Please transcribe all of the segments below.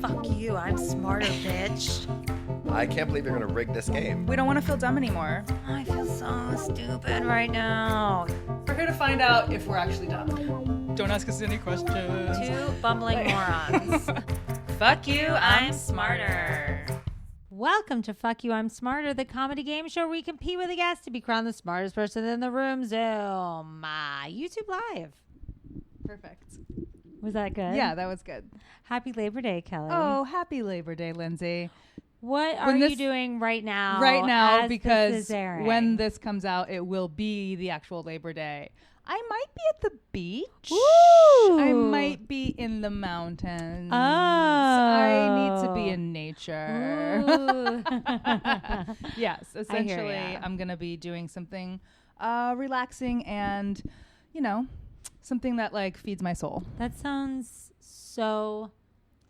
Fuck you, I'm smarter, bitch. I can't believe you're gonna rig this game. We don't want to feel dumb anymore. I feel so stupid right now. We're here to find out if we're actually dumb. Don't ask us any questions. Two bumbling morons. Fuck you, I'm smarter. Welcome to Fuck You, I'm Smarter, the comedy game show where we compete with a guest to be crowned the smartest person in the room. Zoom. YouTube Live. Perfect. Was that good? Yeah, that was good. Happy Labor Day, Kelly. Oh, happy Labor Day, Lindsay. What are you doing right now? Right now, as because this is airing? when this comes out, it will be the actual Labor Day. I might be at the beach. Ooh. I might be in the mountains. Oh. I need to be in nature. Yes, essentially, I'm going to be doing something relaxing and, you know, something that like feeds my soul. That sounds so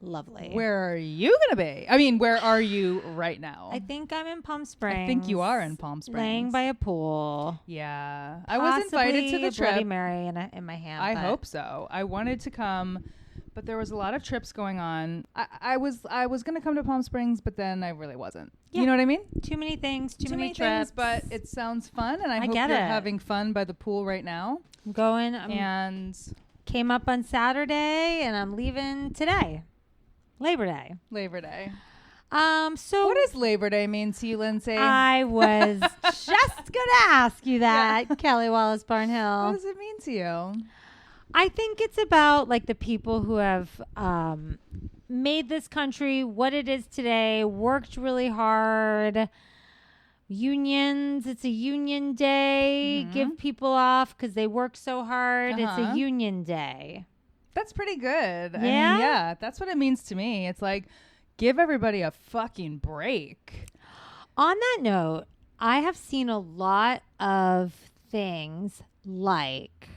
lovely. Where are you going to be? I mean, where are you right now? I think I'm in Palm Springs. I think you are in Palm Springs. Laying by a pool. Yeah. I was invited to the Possibly a Bloody trip. Mary in my hand. I hope so. I wanted to come, but there was a lot of trips going on. I was going to come to Palm Springs, but then I really wasn't. Yeah. You know what I mean? Too many things, too many trips, trips. but it sounds fun, and I hope get you're it. having fun by the pool right now. I'm going. And Came up on Saturday, and I'm leaving today. Labor Day. Labor Day. So What does Labor Day mean to you, Lindsay? I was just gonna ask you that, Kelly Wallace What Barnhill. does it mean to you? I think it's about like the people who have made this country what it is today, worked really hard. Unions, it's a union day. Mhm. Give people off because they work so hard. It's Uh-huh. a union day. That's pretty good. I Yeah? mean, yeah, that's what it means to me. It's like, give everybody a fucking break. On that note, I have seen a lot of things like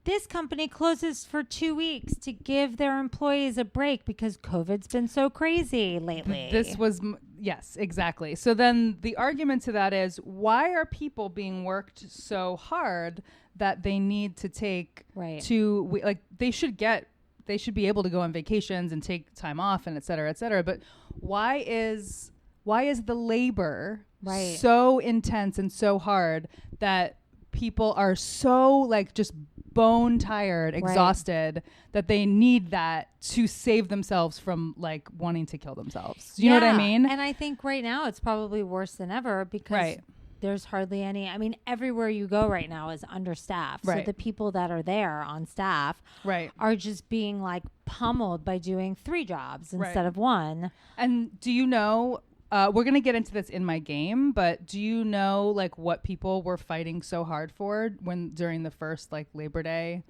this company closes for 2 weeks to give their employees a break because COVID's been so crazy lately. This was, yes, exactly. So then the argument to that is, why are people being worked so hard that they need to take like they should be able to go on vacations and take time off and et cetera, but why is the labor so intense and so hard that people are so like just bone tired, exhausted, that they need that to save themselves from like wanting to kill themselves? You know what I mean? And I think right now it's probably worse than ever because there's hardly any. I mean, everywhere you go right now is understaffed. So the people that are there on staff are just being like pummeled by doing 3 jobs instead of 1. And do you know, we're going to get into this in my game, but do you know like what people were fighting so hard for during the first like Labor Day?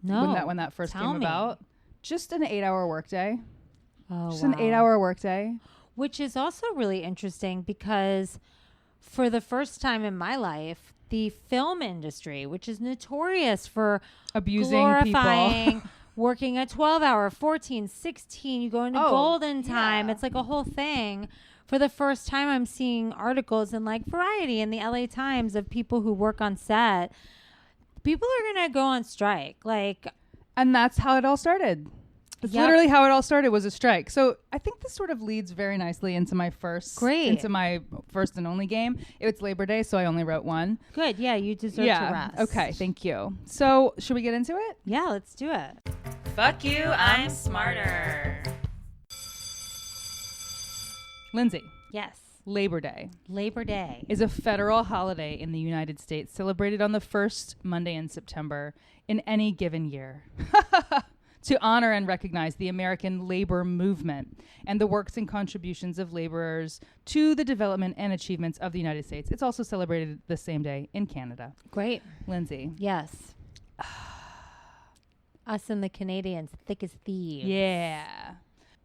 No. When that first Tell came me. about? Just an 8-hour workday. Oh, Just an 8-hour workday. Which is also really interesting because for the first time in my life, the film industry, which is notorious for Abusing glorifying people. working a 12-hour, 14, 16, you go into golden time. Yeah. It's like a whole thing. For the first time, I'm seeing articles in like Variety and the LA Times of people who work on set. People are going to go on strike. And that's how it all started. That's Yep. literally how it all started, was a strike. So I think this sort of leads very nicely into my first and only game. It's Labor Day, so I only wrote 1. Good. Yeah, you deserve to rest. Okay, thank you. So should we get into it? Yeah, let's do it. Fuck you, I'm smarter. Lindsay, Yes. Labor Day Labor Day. is a federal holiday in the United States celebrated on the first Monday in September in any given year. To honor and recognize the American labor movement and the works and contributions of laborers to the development and achievements of the United States. It's also celebrated the same day in Canada. Great. Lindsay. Yes. Us and the Canadians, thick as thieves. Yeah.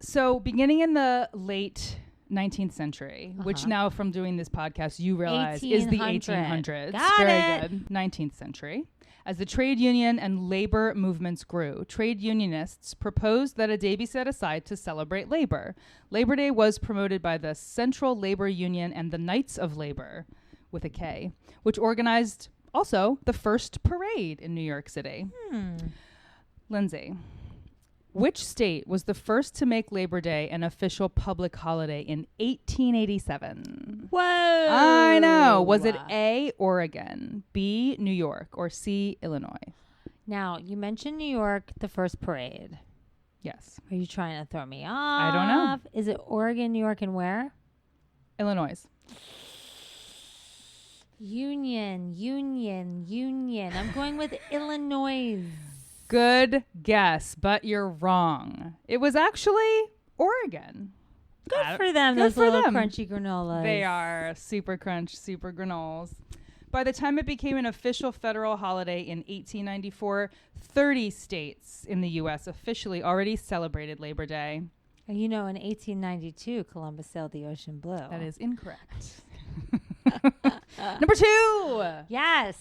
So beginning in the late 19th century, which now from doing this podcast you realize is the 1800s. Got Very it. good. 19th century. As the trade union and labor movements grew, trade unionists proposed that a day be set aside to celebrate labor. Labor Day was promoted by the Central Labor Union and the Knights of Labor, with a K, which organized also the first parade in New York City. Lindsay, Which state was the first to make Labor Day an official public holiday in 1887? Whoa. I know. Was it A, Oregon, B, New York, or C, Illinois? Now, you mentioned New York, the first parade. Yes. Are you trying to throw me off? I don't know. Is it Oregon, New York, and where? Illinois. Union. I'm going with Illinois. Good guess, but you're wrong. It was actually Oregon. Good for them, Good those for little them. crunchy granolas. They are super crunch, super granolas. By the time it became an official federal holiday in 1894, 30 states in the U.S. officially already celebrated Labor Day. And you know, in 1892, Columbus sailed the ocean blue. That is incorrect. Number 2. Yes.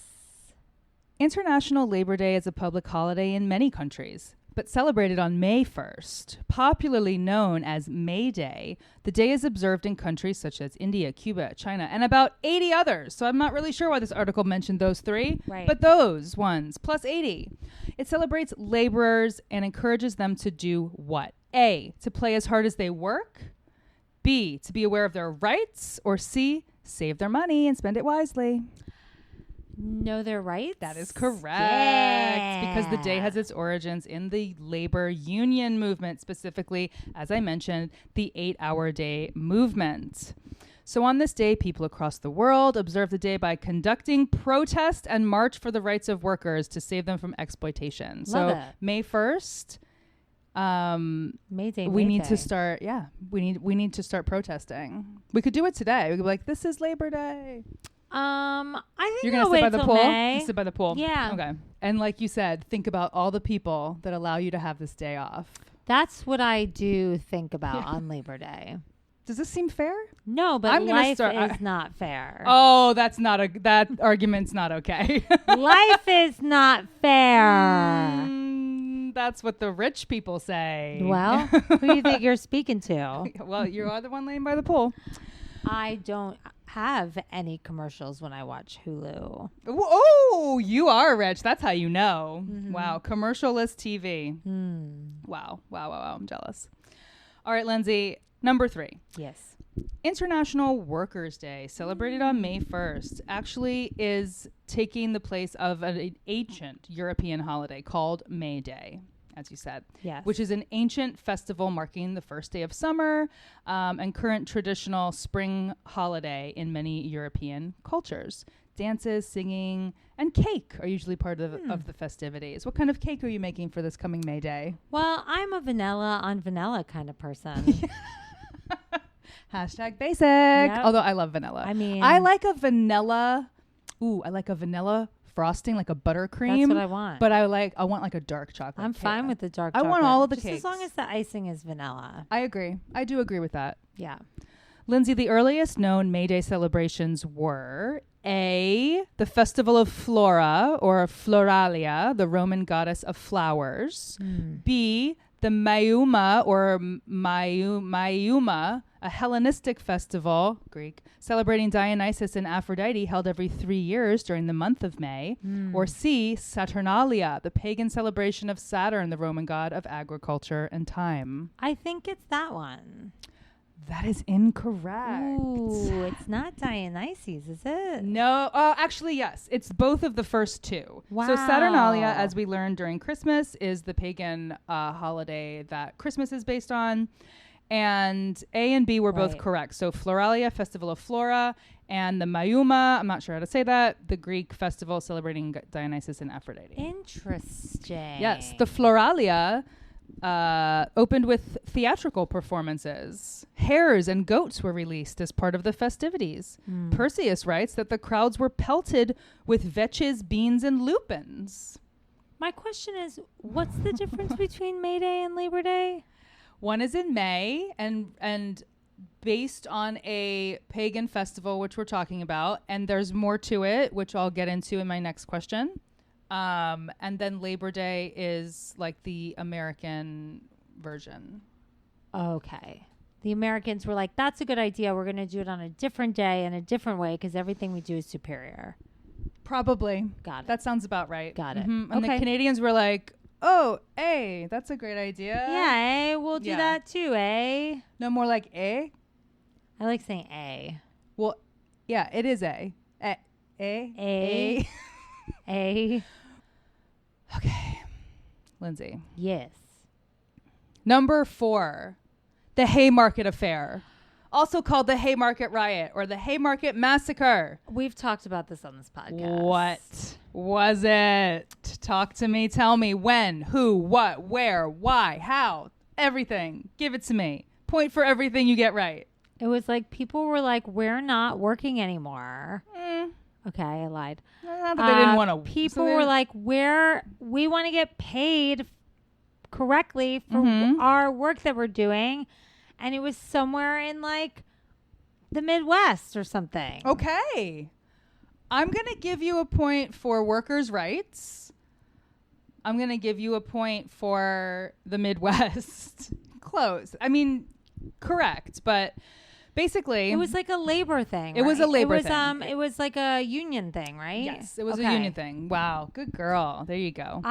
International Labor Day is a public holiday in many countries, but celebrated on May 1st. Popularly known as May Day, the day is observed in countries such as India, Cuba, China, and about 80 others. So I'm not really sure why this article mentioned those 3, but those ones, plus 80. It celebrates laborers and encourages them to do what? A, to play as hard as they work. B, to be aware of their rights. Or C, save their money and spend it wisely. Know their rights? That is correct. Yeah. Because the day has its origins in the labor union movement, specifically, as I mentioned, the 8-hour day movement. So on this day, people across the world observe the day by conducting protest and march for the rights of workers to save them from exploitation. Love so it. May 1st, May Day. we need to start. Yeah, we need to start protesting. We could do it today. We could be like, "This is Labor Day." I think You're gonna I'll sit by wait the till pool. May. You sit by the pool. Yeah. Okay. And like you said, think about all the people that allow you to have this day off. That's what I do think about on Labor Day. Does this seem fair? No, but I'm gonna life start- is not fair. Oh, that argument's not okay. Life is not fair. That's what the rich people say. Well, who do you think you're speaking to? Well, you are the one laying by the pool. I don't have any commercials when I watch Hulu. Oh, you are rich. That's how you know. Wow. Commercialless TV. Wow. I'm jealous. All right, Lindsay. Number 3. Yes. International Workers' Day, celebrated on May 1st, actually is taking the place of an ancient European holiday called May Day, as you said. Yes. Which is an ancient festival marking the first day of summer and current traditional spring holiday in many European cultures. Dances, singing, and cake are usually part of the festivities. What kind of cake are you making for this coming May Day? Well, I'm a vanilla on vanilla kind of person. Hashtag basic. Although I love vanilla. I mean, I like a vanilla. I like a vanilla frosting, like a buttercream. That's what I want. But I want like a dark chocolate. I'm cake. fine with the dark I chocolate. want all of the just cakes. as long as the icing is vanilla. I agree. I do agree with that. Yeah. Lindsay, the earliest known May Day celebrations were A, the Festival of Flora, or Floralia, the Roman goddess of flowers. B, the Mayuma, or Mayuma, a Hellenistic festival, Greek, celebrating Dionysus and Aphrodite, held every 3 years during the month of May. Or C, Saturnalia, the pagan celebration of Saturn, the Roman god of agriculture and time. I think it's that one. That is incorrect. Ooh, it's not Dionysus, is it? No. Actually, yes. It's both of the first 2. Wow. So Saturnalia, as we learned during Christmas, is the pagan holiday that Christmas is based on. And A and B were both correct. So Floralia, Festival of Flora, and the Mayuma, I'm not sure how to say that, the Greek festival celebrating Dionysus and Aphrodite. Interesting. Yes. The Floralia opened with theatrical performances. Hares and goats were released as part of the festivities. Perseus writes that the crowds were pelted with vetches, beans, and lupins. My question is, what's the difference between May Day and Labor Day? One is in May and based on a pagan festival, which we're talking about, and there's more to it, which I'll get into in my next question. And then Labor Day is like the American version. Okay. The Americans were like, that's a good idea. We're going to do it on a different day and a different way because everything we do is superior. Probably. Got it. That sounds about right. Got it. And the Canadians were like, Oh, A. That's a great idea. Yeah, A. We'll do that too, A. No, more like A? I like saying A. Well, yeah, it is A. A. A. A. Okay. Lindsay. Yes. Number 4, the Haymarket Affair, also called the Haymarket Riot or the Haymarket Massacre. We've talked about this on this podcast. What was it? Talk to me. Tell me when, who, what, where, why, how, everything. Give it to me. Point for everything you get right. It was like people were like, we're not working anymore. Okay, I lied. Not that they didn't want to. People were like, we want to get paid correctly for our work that we're doing. And it was somewhere in like the Midwest or something. Okay. I'm going to give you a point for workers' rights. I'm going to give you a point for the Midwest. Close. I mean, correct, but basically it was like a labor thing. It was a labor thing. It was like a union thing, right? Yes, it was a union thing. Wow, good girl. There you go.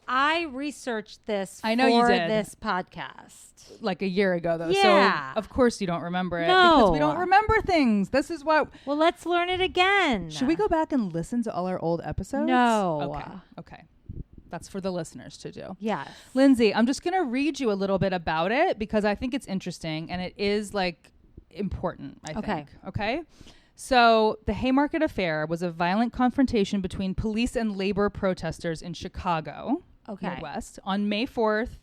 I researched this I know you did. This podcast. Like a year ago, though. Yeah. So, of course, you don't remember it. No. Because we don't remember things. This is what... Well, let's learn it again. Should we go back and listen to all our old episodes? No. Okay. That's for the listeners to do. Yes. Lindsay, I'm just going to read you a little bit about it because I think it's interesting and it is like important, I think. Okay. So the Haymarket Affair was a violent confrontation between police and labor protesters in Chicago, Midwest, on May 4th.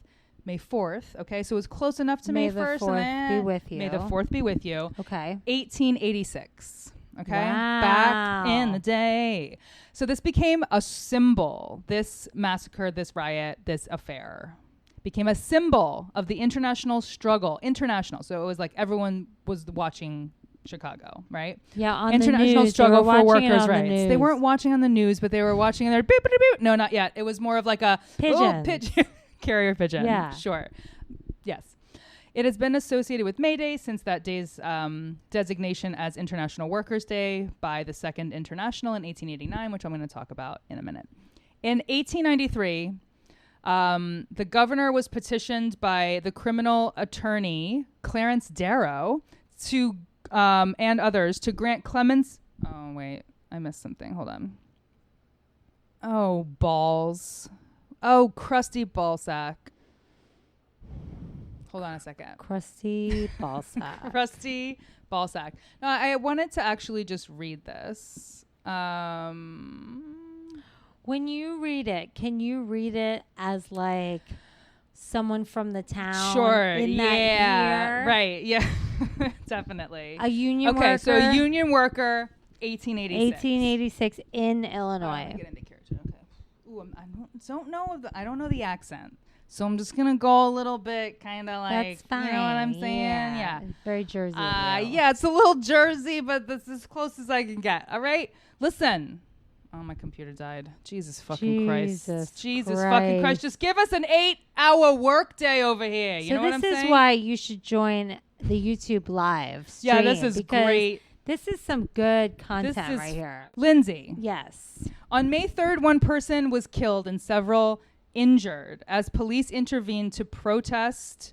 Okay. So it was close enough to May 1st. May the 4th be with you. May the 4th be with you. Okay. 1886. Okay. Wow. Back in the day. So this became a symbol. This massacre, this riot, this affair became a symbol of the international struggle. International. So it was like everyone was watching Chicago, right? Yeah, on international the news. struggle for workers' The rights. news. They weren't watching on the news, but they were watching in their beep, beep, beep. No, not yet. It was more of like a pigeon. Carrier pigeon. Yeah. Sure. Yes. It has been associated with May Day since that day's designation as International Workers' Day by the Second International in 1889, which I'm going to talk about in a minute. In 1893, the governor was petitioned by the criminal attorney Clarence Darrow to and others to grant clemens. Oh wait, I missed something. Hold on. Oh balls. Oh crusty ballsack. Hold on a second. Crusty ballsack. Crusty ballsack. No, I wanted to actually just read this. When you read it, can you read it as like someone from the town? Sure. In that year? Right. Yeah. Definitely. A union worker. Okay. So union worker, 1886. 1886 in Illinois. Let me get into character. Okay. Ooh, I don't know the accent. So I'm just gonna go a little bit, kind of like, That's fine. You know what I'm saying? Yeah. Very Jersey. Yeah, it's a little Jersey, but this is as close as I can get. All right, listen. Oh, my computer died. Jesus fucking Christ. Jesus fucking Christ. Just give us an 8-hour work day over here. You know what I'm saying? This is why you should join the YouTube live stream. Yeah, this is great. This is some good content right here. Lindsay. Yes. On May 3rd, one person was killed and several injured as police intervened to protect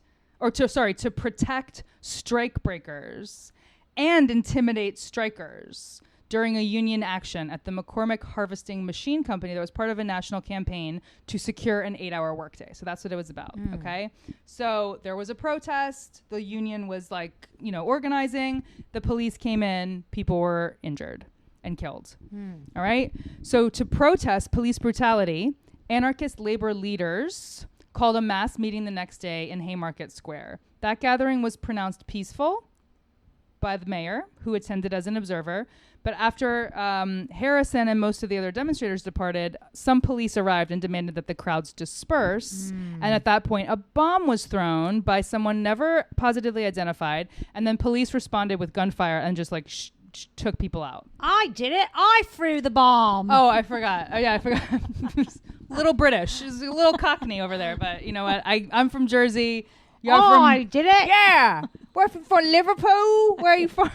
strike breakers and intimidate strikers during a union action at the McCormick Harvesting Machine Company that was part of a national campaign to secure an 8-hour workday. So that's what it was about. Okay. So there was a protest. The union was organizing. The police came in. People were injured and killed. All right. So to protest police brutality, anarchist labor leaders called a mass meeting the next day in Haymarket Square. That gathering was pronounced peaceful by the mayor, who attended as an observer. But after Harrison and most of the other demonstrators departed, some police arrived and demanded that the crowds disperse. And at that point, a bomb was thrown by someone never positively identified. And then police responded with gunfire and just took people out. I did it. I threw the bomb. Oh, I forgot. Oh, yeah, I forgot. Little British. She's a little Cockney over there. But you know what? I'm from Jersey. You're from... I did it. Yeah. We're from Liverpool. Where are you from?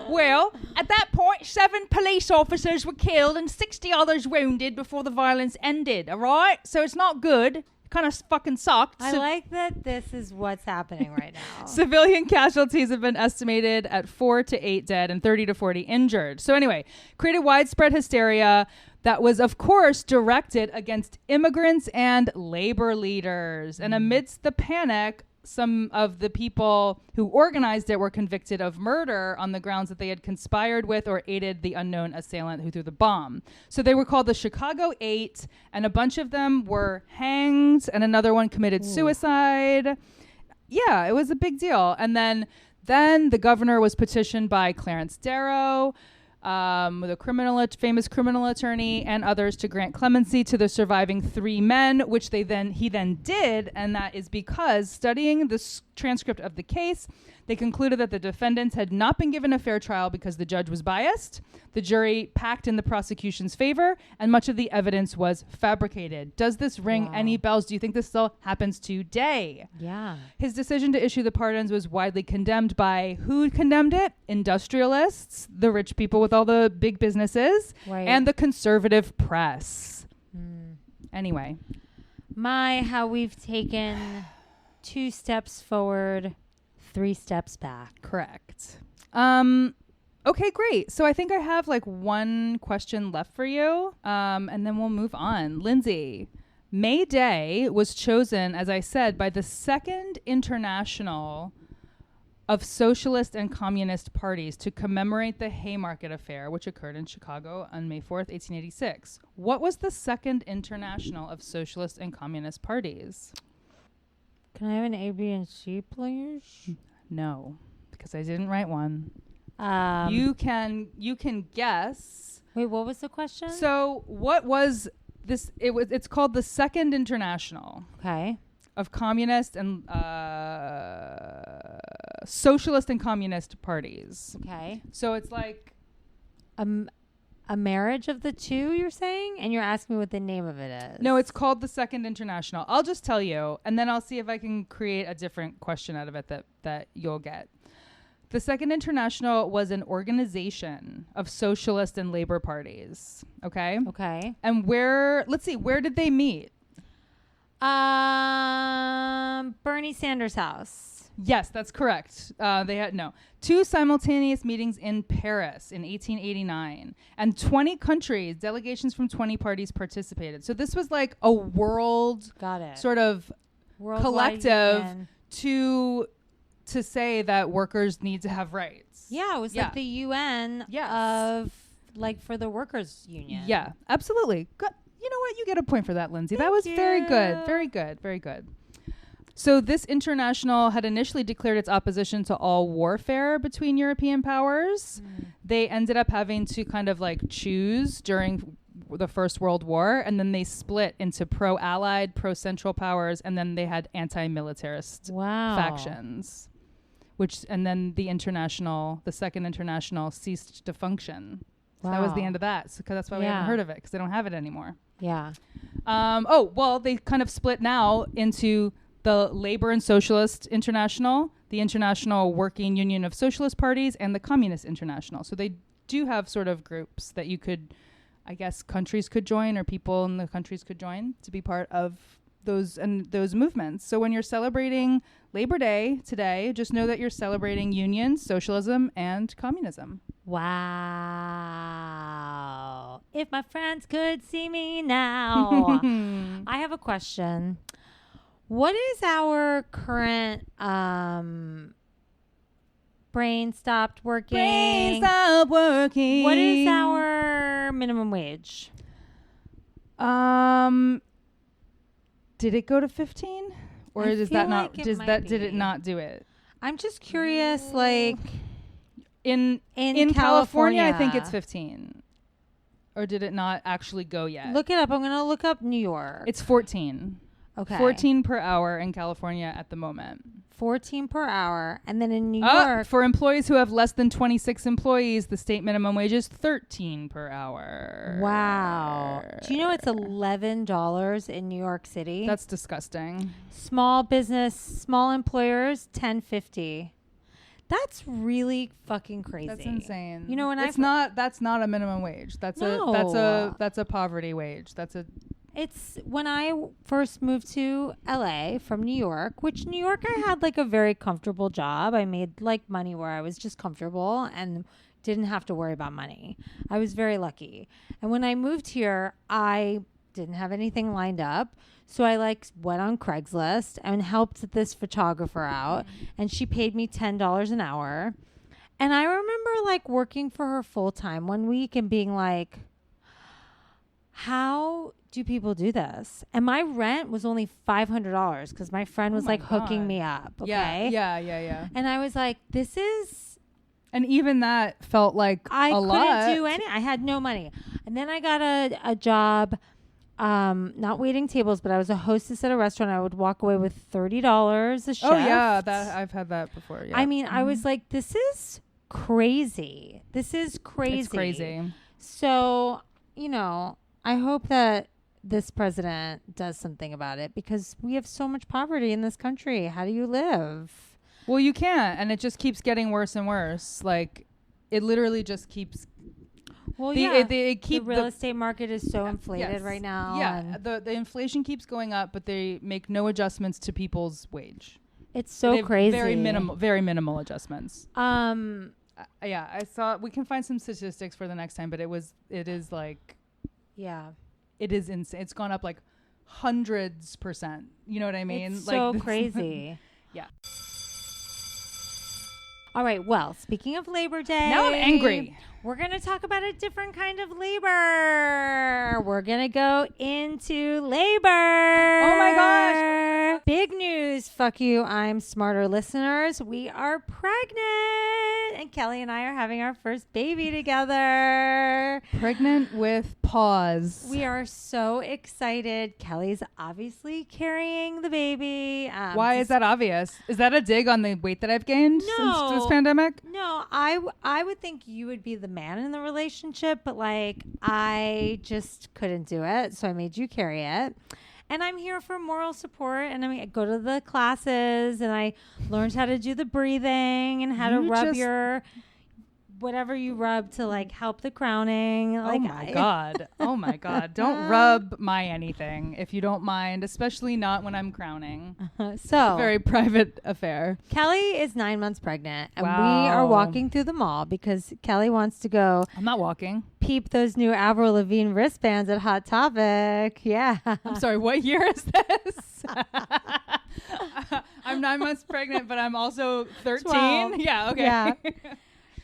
Well, at that point, 7 police officers were killed and 60 others wounded before the violence ended, all right? So it's not good. Kind of fucking sucked. I like that this is what's happening right now. Civilian casualties have been estimated at 4 to 8 dead and 30 to 40 injured. So anyway, created widespread hysteria that was, of course, directed against immigrants and labor leaders. And amidst the panic, some of the people who organized it were convicted of murder on the grounds that they had conspired with or aided the unknown assailant who threw the bomb. So they were called the Chicago 8, and a bunch of them were hanged, and another one committed suicide. Yeah, it was a big deal. And then the governor was petitioned by Clarence Darrow, the famous criminal attorney, and others to grant clemency to the surviving 3 men, which he then did, and that is because studying the transcript of the case, they concluded that the defendants had not been given a fair trial because the judge was biased, the jury packed in the prosecution's favor, and much of the evidence was fabricated. Does this ring any bells? Do you think this still happens today? Yeah. His decision to issue the pardons was widely condemned by who condemned it? Industrialists, the rich people with all the big businesses, and the conservative press. Anyway. How we've taken 2 steps forward, 3 steps back. Correct. Okay, great. So I think I have like one question left for you, and then we'll move on. Lindsey, May Day was chosen, as I said, by the Second International of Socialist and Communist Parties to commemorate the Haymarket Affair, which occurred in Chicago on May 4th, 1886. What was the Second International of Socialist and Communist Parties? Can I have an A, B, and C, please? No, because I didn't write one. You can guess. Wait, what was the question? So what was this? It's called the Second International. Okay. Of communist and socialist and communist parties. Okay. So it's like a marriage of the two, you're saying? And you're asking me what the name of it is. No, it's called the Second International. I'll just tell you, and then I'll see if I can create a different question out of it that you'll get. The Second International was an organization of socialist and labor parties. Okay? Okay. And where did they meet? Bernie Sanders' house. Yes, that's correct. They had 2 simultaneous meetings in Paris in 1889, and 20 countries, delegations from 20 parties participated. So this was like a world sort of Worldwide collective union. to say that workers need to have rights. Yeah, it was like the UN of like for the workers union. Yeah, absolutely. Good. You know what? You get a point for that, Lindsey. That was very good. Very good. Very good. So this international had initially declared its opposition to all warfare between European powers. They ended up having to kind of like choose during the First World War, and then they split into pro-Allied, pro-Central powers, and then they had anti-militarist factions. And then the Second International ceased to function. So that was the end of that. So that's why we haven't heard of it, because they don't have it anymore. Yeah. They kind of split now into the Labor and Socialist International, the International Working Union of Socialist Parties, and the Communist International. So they do have sort of groups that you could, I guess, countries could join, or people in the countries could join to be part of those movements. So when you're celebrating Labor Day today, just know that you're celebrating unions, socialism, and communism. Wow. If my friends could see me now. I have a question. What is our current brain stopped working? Brain stopped working. What is our minimum wage? Did it go to 15? Or did it not do it? I'm just curious, like in California, I think it's 15. Or did it not actually go yet? Look it up. I'm going to look up New York. It's 14. Okay. 14 per hour in California at the moment. 14 per hour. And then in New York. For employees who have less than 26 employees, the state minimum wage is 13 per hour. Wow. Do you know it's $11 in New York City? That's disgusting. Small business, small employers, $10.50. That's really fucking crazy. That's insane. You know, when that's not a minimum wage. That's a poverty wage. It's when I first moved to LA from New York, which New York I had like a very comfortable job. I made like money where I was just comfortable and didn't have to worry about money. I was very lucky. And when I moved here, I didn't have anything lined up. So I like went on Craigslist and helped this photographer out, and she paid me $10 an hour. And I remember like working for her full time one week and being like, how do people do this? And my rent was only $500 because my friend was hooking me up. Okay. Yeah. And I was like, this is. And even that felt like I a lot. couldn't do any. I had no money. And then I got a job, not waiting tables, but I was a hostess at a restaurant. I would walk away with $30 a shift. Oh yeah, I've had that before. Yeah. I mean, I was like, this is crazy. This is crazy. It's crazy. So, I hope that this president does something about it because we have so much poverty in this country. How do you live? Well, you can't, and it just keeps getting worse and worse. Like, it literally just keeps. Well, the real estate market is so inflated right now. Yeah, the inflation keeps going up, but they make no adjustments to people's wage. It's so crazy. Very minimal adjustments. Yeah, I saw. We can find some statistics for the next time, but it is like. Yeah. It is insane. It's gone up like 100%. You know what I mean? It's like so crazy. Yeah. All right. Well, speaking of Labor Day. Now I'm angry. We're going to talk about a different kind of labor. We're going to go into labor. Oh my gosh. Big news. Fuck you. I'm smarter listeners. We are pregnant. And Kelly and I are having our first baby together. Pregnant with pause. We are so excited. Kelly's obviously carrying the baby. Why is that obvious? Is that a dig on the weight that I've gained since this pandemic? No, I would think you would be the man in the relationship, but like I just couldn't do it. So I made you carry it. And I'm here for moral support. And I go to the classes and I learned how to do the breathing and how to rub your whatever you rub to like help the crowning. Oh my God. Oh my God. Don't rub my anything if you don't mind, especially not when I'm crowning. So very private affair. Kelly is 9 months pregnant and we are walking through the mall because Kelly wants to go. I'm not walking. Peep those new Avril Lavigne wristbands at Hot Topic. Yeah. I'm sorry. What year is this? I'm 9 months pregnant, but I'm also 13. 12. Yeah. Okay. Yeah.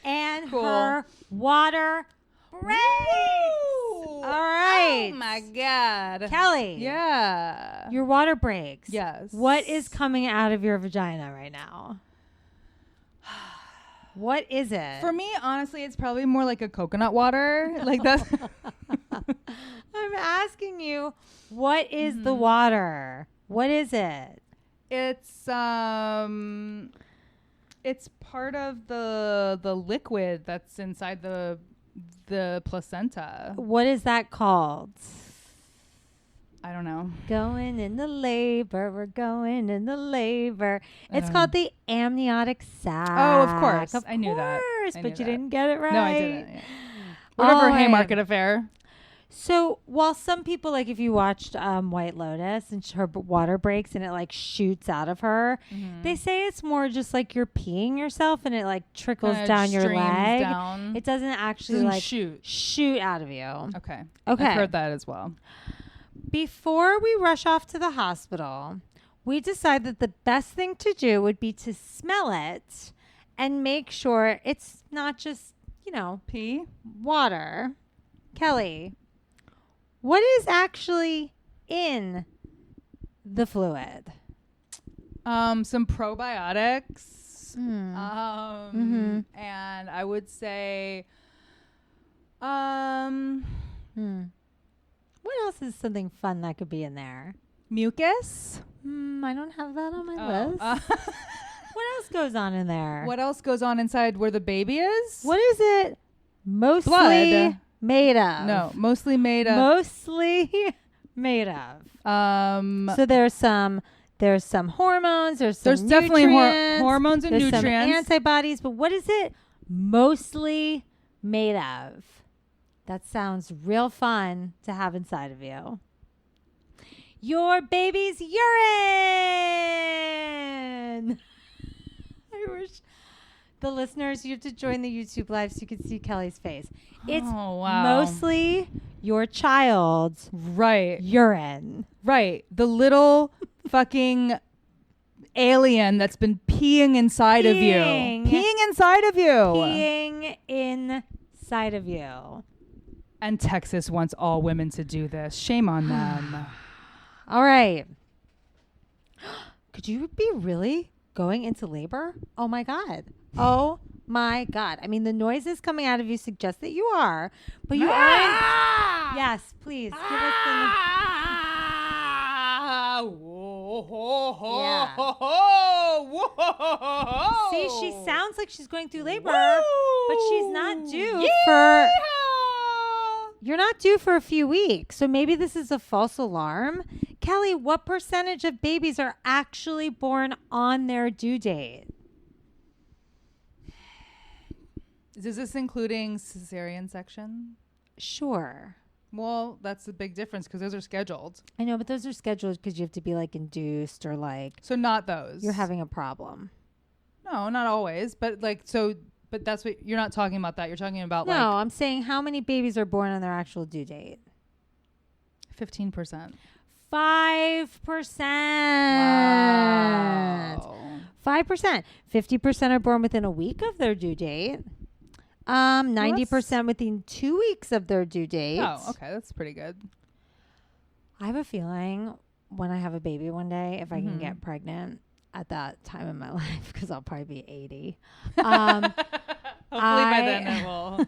And her water breaks. All right. Oh my God. Kelly. Yeah. Your water breaks. Yes. What is coming out of your vagina right now? What is it? For me, honestly, it's probably more like a coconut water. Like that's. I'm asking you, what is the water? What is it? It's part of the liquid that's inside the placenta. What is that called? I don't know. Going into labor. We're going into labor. It's called the amniotic sac. Oh, of course. I knew that. But you didn't get it right. No, I didn't. Yeah. Whatever Haymarket affair. So while some people, like if you watched White Lotus and her water breaks and it like shoots out of her, they say it's more just like you're peeing yourself and it like trickles down your leg. Down. It doesn't actually like shoot out of you. Okay. I've heard that as well. Before we rush off to the hospital, we decide that the best thing to do would be to smell it and make sure it's not just, pee, water. Kelly, what is actually in the fluid? Some probiotics. And I would say, what else is something fun that could be in there? Mucus. I don't have that on my list. What else goes on in there? What else goes on inside where the baby is? What is it mostly Blood. Made of? No, mostly made of. Mostly made of. So there's some There's some hormones. There's definitely nutrients, hormones and there's nutrients. some antibodies. But what is it mostly made of? That sounds real fun to have inside of you. Your baby's urine. I wish the listeners, you have to join the YouTube live so you can see Kelly's face. It's mostly your child's urine. Right. The little fucking alien that's been peeing inside of you. Peeing inside of you. Peeing inside of you. And Texas wants all women to do this. Shame on them. All right. Could you be really going into labor? Oh my God. Oh my God. I mean, the noises coming out of you suggest that you are, but you aren't. Yes, please. Give us the. Yeah. See, she sounds like she's going through labor, but she's not due for. You're not due for a few weeks, so maybe this is a false alarm. Kelly, what percentage of babies are actually born on their due date? Is this including cesarean section? Sure. Well, that's a big difference because those are scheduled. I know, but those are scheduled because you have to be like induced or like. So not those. You're having a problem. No, not always, but like so. But that's what you're not talking about. That you're talking about. No, I'm saying how many babies are born on their actual due date. 15%. 5%. Wow. 5%. 50% are born within a week of their due date. 90% within 2 weeks of their due date. Oh, okay. That's pretty good. I have a feeling when I have a baby one day, if I can get pregnant at that time in my life, because I'll probably be 80. Hopefully by then it will.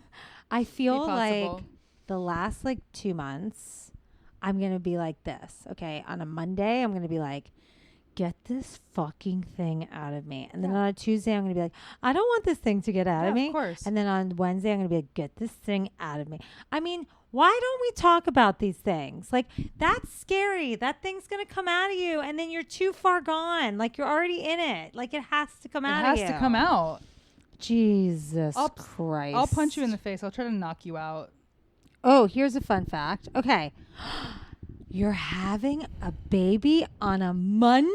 I feel like the last 2 months, I'm going to be like this. Okay. On a Monday, I'm going to be like, get this fucking thing out of me. And then on a Tuesday, I'm going to be like, I don't want this thing to get out of me. Of course. And then on Wednesday, I'm going to be like, get this thing out of me. I mean, why don't we talk about these things? Like, that's scary. That thing's going to come out of you. And then you're too far gone. Like, you're already in it. Like, it has to come out of you. It has to come out. Jesus Christ. I'll punch you in the face. I'll try to knock you out. Oh, here's a fun fact. Okay. You're having a baby on a Monday?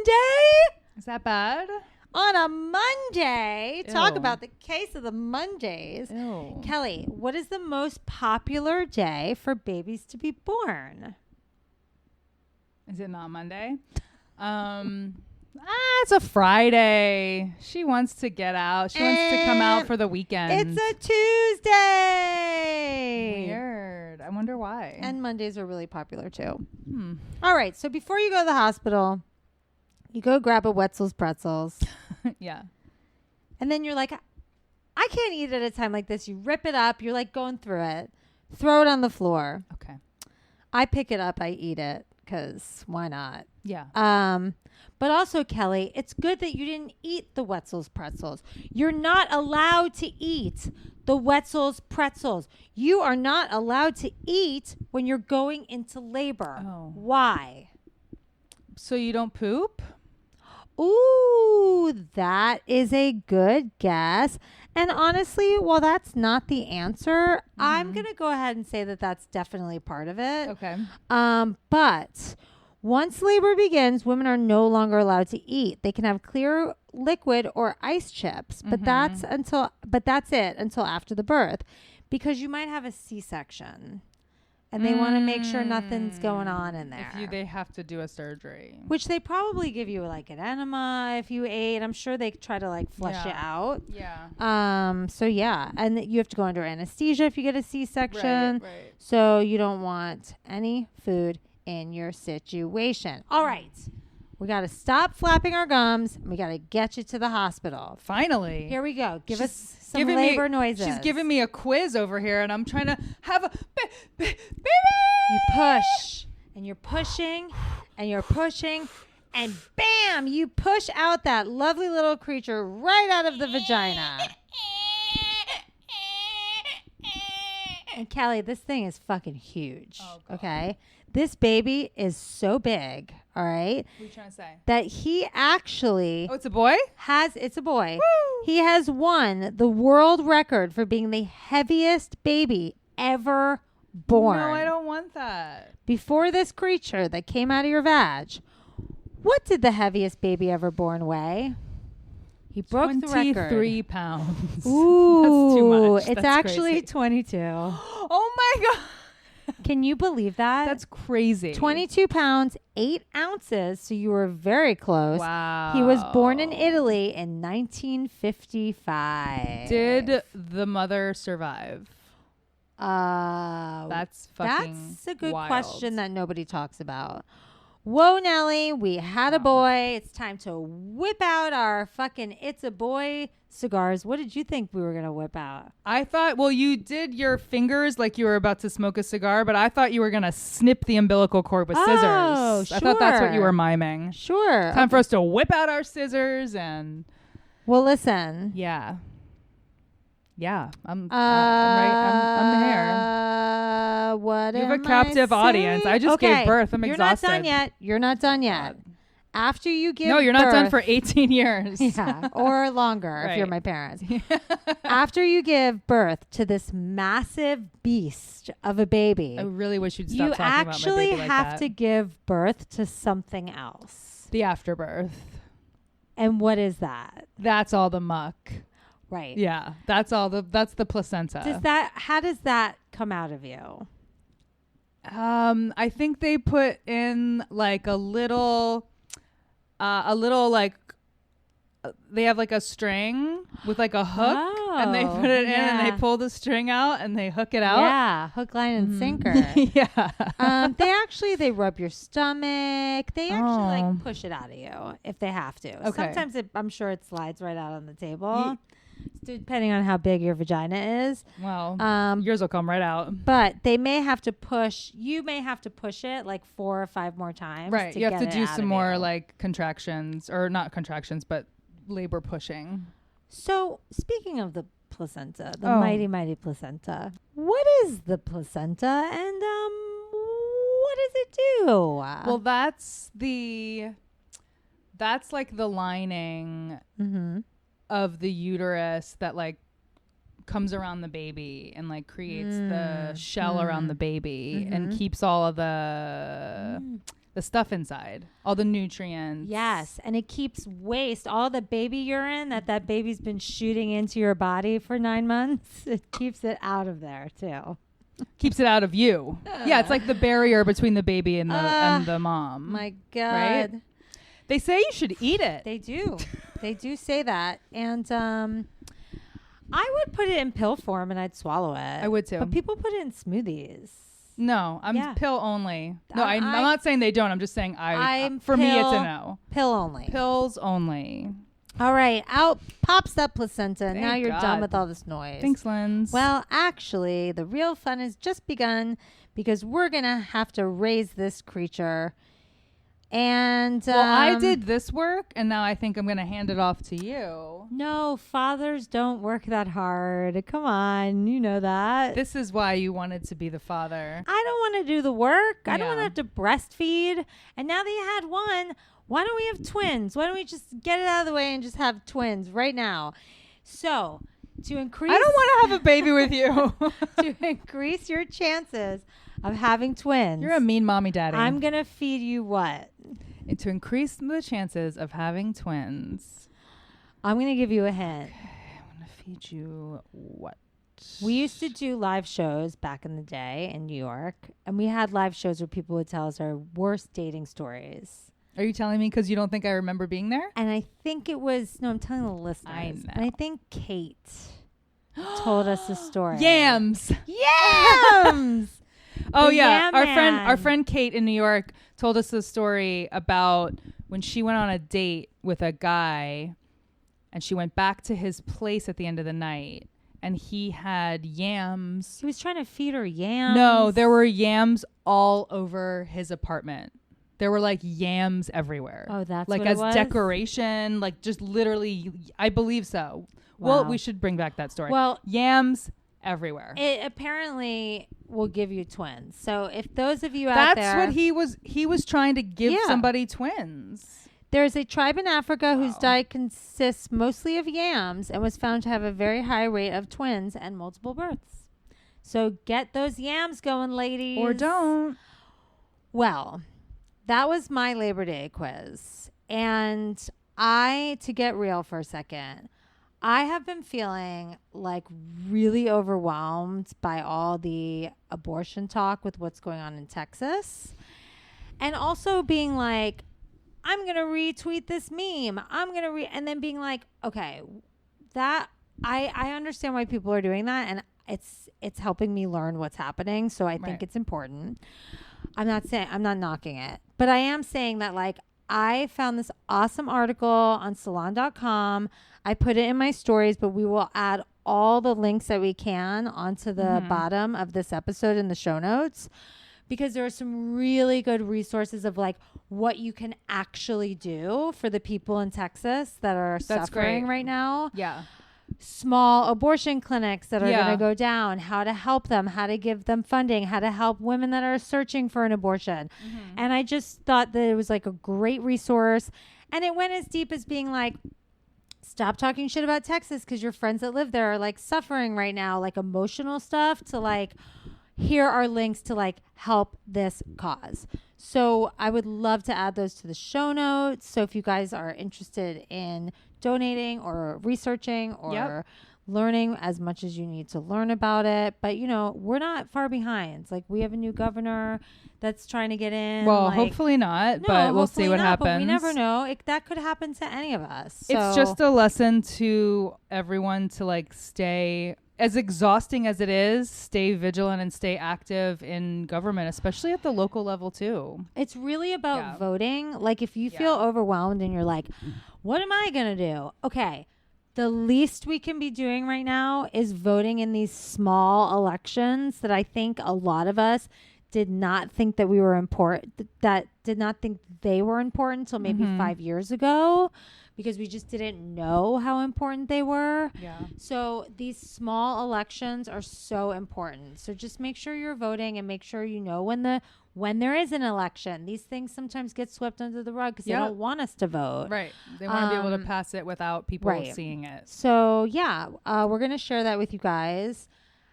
Is that bad? On a Monday? Ew. Talk about the case of the Mondays. Ew. Kelly, what is the most popular day for babies to be born? Is it not Monday? It's a Friday. She wants to get out. She wants to come out for the weekend. It's a Tuesday. Weird. I wonder why. And Mondays are really popular too. All right. So before you go to the hospital, you go grab a Wetzel's pretzels. Yeah. And then you're like, I can't eat at a time like this. You rip it up. You're like going through it. Throw it on the floor. Okay. I pick it up. I eat it because why not? Yeah. But also, Kelly, it's good that you didn't eat the Wetzel's pretzels. You're not allowed to eat the Wetzel's pretzels. You are not allowed to eat when you're going into labor. Oh. Why? So you don't poop? Ooh, that is a good guess. And honestly, while that's not the answer, I'm going to go ahead and say that that's definitely part of it. Okay. But once labor begins, women are no longer allowed to eat. They can have clear liquid or ice chips, but that's it until after the birth, because you might have a C-section. And they want to make sure nothing's going on in there. They have to do a surgery. Which they probably give you like an enema if you ate. I'm sure they try to like flush it out. Yeah. So yeah. And you have to go under anesthesia if you get a C-section. Right. So you don't want any food in your situation. All right. We got to stop flapping our gums. And we got to get you to the hospital. Finally. Here we go. Give us some labor noises. She's giving me a quiz over here, and I'm trying to have a baby. You push, and you're pushing, and you're pushing, and bam, you push out that lovely little creature right out of the vagina. And Callie, this thing is fucking huge. Oh, God. Okay. This baby is so big. All right. What are you trying to say? That he actually Oh, it's a boy? it's a boy. Woo! He has won the world record for being the heaviest baby ever born. No, I don't want that. Before this creature that came out of your vag, what did the heaviest baby ever born weigh? He broke the record. 23 pounds. Ooh, that's too much. It's That's actually crazy. 22. Oh my God. Can you believe that? That's crazy. 22 pounds, 8 ounces. So you were very close. Wow. He was born in Italy in 1955. Did the mother survive? That's fucking a good wild. question that nobody talks about. Whoa, Nelly, we had a boy. It's time to whip out our fucking It's a Boy cigars. What did you think we were going to whip out? I thought, well, you did your fingers like you were about to smoke a cigar, but I thought you were going to snip the umbilical cord with scissors. Oh, I thought that's what sure. you were miming. Sure. Time for us to whip out our scissors and Well, listen. yeah. I'm here. What You have a am captive I audience. saying? I just gave birth. I'm You're exhausted. not done yet. You're not done yet. After you give No, you're not done birth- for 18 years. Yeah, or longer if you're Right. my parents. After you give birth to this massive beast of a baby, I really wish you'd stop you talking about my actually baby like have that. to give birth to something else. The afterbirth. And what is that? That's all the muck. Right. Yeah, that's the placenta. How does that come out of you? I think they put in like a little like they have like a string with like a hook and they put it in and they pull the string out and they hook it out. Yeah, hook, line, and sinker. Yeah. They rub your stomach. They actually Oh. like push it out of you if they have to. Okay. Sometimes I'm sure it slides right out on the table, depending on how big your vagina is. Well, Um, yours will come right out. But they may have to push. You may have to push it like 4 or 5 more times. Right. To You have get to it do out some of more you. like contractions or not contractions, but labor pushing. So speaking of the placenta, the Oh. mighty placenta. What is the placenta, and what does it do? Well, that's like the lining Mm-hmm. of the uterus that like comes around the baby and like creates the shell around the baby and keeps all of the stuff inside, all the nutrients. Yes, and it keeps waste, all the baby urine that baby's been shooting into your body for 9 months. It keeps it out of there too. Keeps it out of you. Yeah, it's like the barrier between the baby and the mom. My God. Right? They say you should eat it. They do. They do say that. And I would put it in pill form and I'd swallow it. I would too. But people put it in smoothies. No, I'm Yeah. pill only. No, I'm I- not saying they don't. I'm just saying I'm for me it's pill- a no. Pill only. Pills only. All right. Out pops that placenta. Now Thank you're done God. with all this noise. Thanks, Linz. Well, actually, the real fun has just begun because we're going to have to raise this creature. And I did this work, and now I think I'm going to hand it off to you. No, fathers don't work that hard. Come on, you know that. This is why you wanted to be the father. I don't want to do the work. I don't want to Yeah. have to breastfeed. And now that you had one, why don't we have twins? Why don't we just get it out of the way and just have twins right now? So, to increase I don't want to have a baby with you. to increase your chances of having twins. You're a mean mommy daddy. I'm going to feed you what? And to increase the chances of having twins, I'm going to give you a hint. I'm going to feed you what? We used to do live shows back in the day in New York, and we had live shows where people would tell us our worst dating stories. Are you telling me because you don't think I remember being there? And I think it was, no, I'm telling the listeners. I And know. I think Kate told us a story. Yams. Yams! Oh The yeah, Yam our Man. friend Kate in New York told us the story about when she went on a date with a guy, and she went back to his place at the end of the night, and he had yams. He was trying to feed her yams. No, there were yams all over his apartment. There were like yams everywhere. Oh, that's like what it as was? decoration, like just literally. I believe so. Well, Wow. we should bring back that story. Well, yams everywhere. It apparently will give you twins. So if those of you out there, that's what he was trying to give somebody twins. There's a tribe in Africa whose diet consists mostly of yams and was found to have a very high rate of twins and multiple births. So get those yams going, ladies. Or don't. Well, that was my Labor Day quiz. And to get real for a second, I have been feeling like really overwhelmed by all the abortion talk with what's going on in Texas. And also being like, I'm going to retweet this meme. And then being like, okay, that I understand why people are doing that. And it's helping me learn what's happening. So I think it's important. I'm not knocking it, but I am saying that like, I found this awesome article on salon.com. I put it in my stories, but we will add all the links that we can onto the bottom of this episode in the show notes, because there are some really good resources of like what you can actually do for the people in Texas that are suffering right now. Yeah. Small abortion clinics that are going to go down, how to help them, how to give them funding, how to help women that are searching for an abortion. And I just thought that it was like a great resource. And it went as deep as being like, stop talking shit about Texas because your friends that live there are like suffering right now, like emotional stuff, to like, here are links to like help this cause. So I would love to add those to the show notes. So if you guys are interested in donating or researching or learning as much as you need to learn about it. But, you know, we're not far behind. It's like we have a new governor that's trying to get in. Well, like, hopefully not, but we'll see what happens. But we never know. That could happen to any of us. So. It's just a lesson to everyone to like stay, as exhausting as it is, stay vigilant and stay active in government, especially at the local level too. It's really about voting. Like if you feel overwhelmed and you're like, what am I going to do? Okay. The least we can be doing right now is voting in these small elections that I think a lot of us did not think that we were important, that did not think they were important until maybe 5 years ago, because we just didn't know how important they were. Yeah. So these small elections are so important. So just make sure you're voting and make sure you know when there is an election. These things sometimes get swept under the rug because they don't want us to vote. Right. They want to be able to pass it without people seeing it. So we're going to share that with you guys.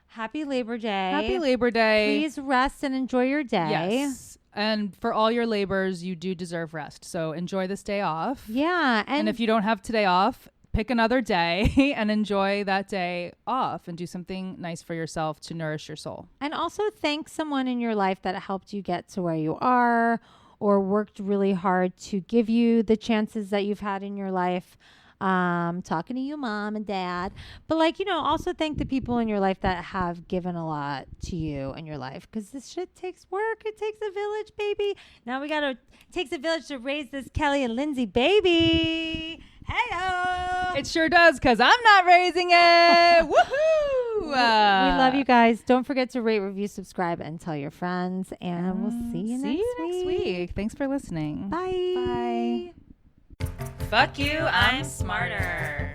Happy Labor Day. Happy Labor Day. Please rest and enjoy your day. Yes. And for all your labors, you do deserve rest. So enjoy this day off. Yeah. And if you don't have today off, pick another day and enjoy that day off and do something nice for yourself to nourish your soul. And also thank someone in your life that helped you get to where you are or worked really hard to give you the chances that you've had in your life. Talking to you, mom and dad, but also thank the people in your life that have given a lot to you in your life, because this shit takes work. It takes a village, baby. Now it takes a village to raise this Kelly and Lindsey baby. Hey-o. It sure does, because I'm not raising it. Woohoo! We love you guys. Don't forget to rate, review, subscribe, and tell your friends, and we'll see you next week. Thanks for listening. Bye. Bye. Fuck you, I'm smarter.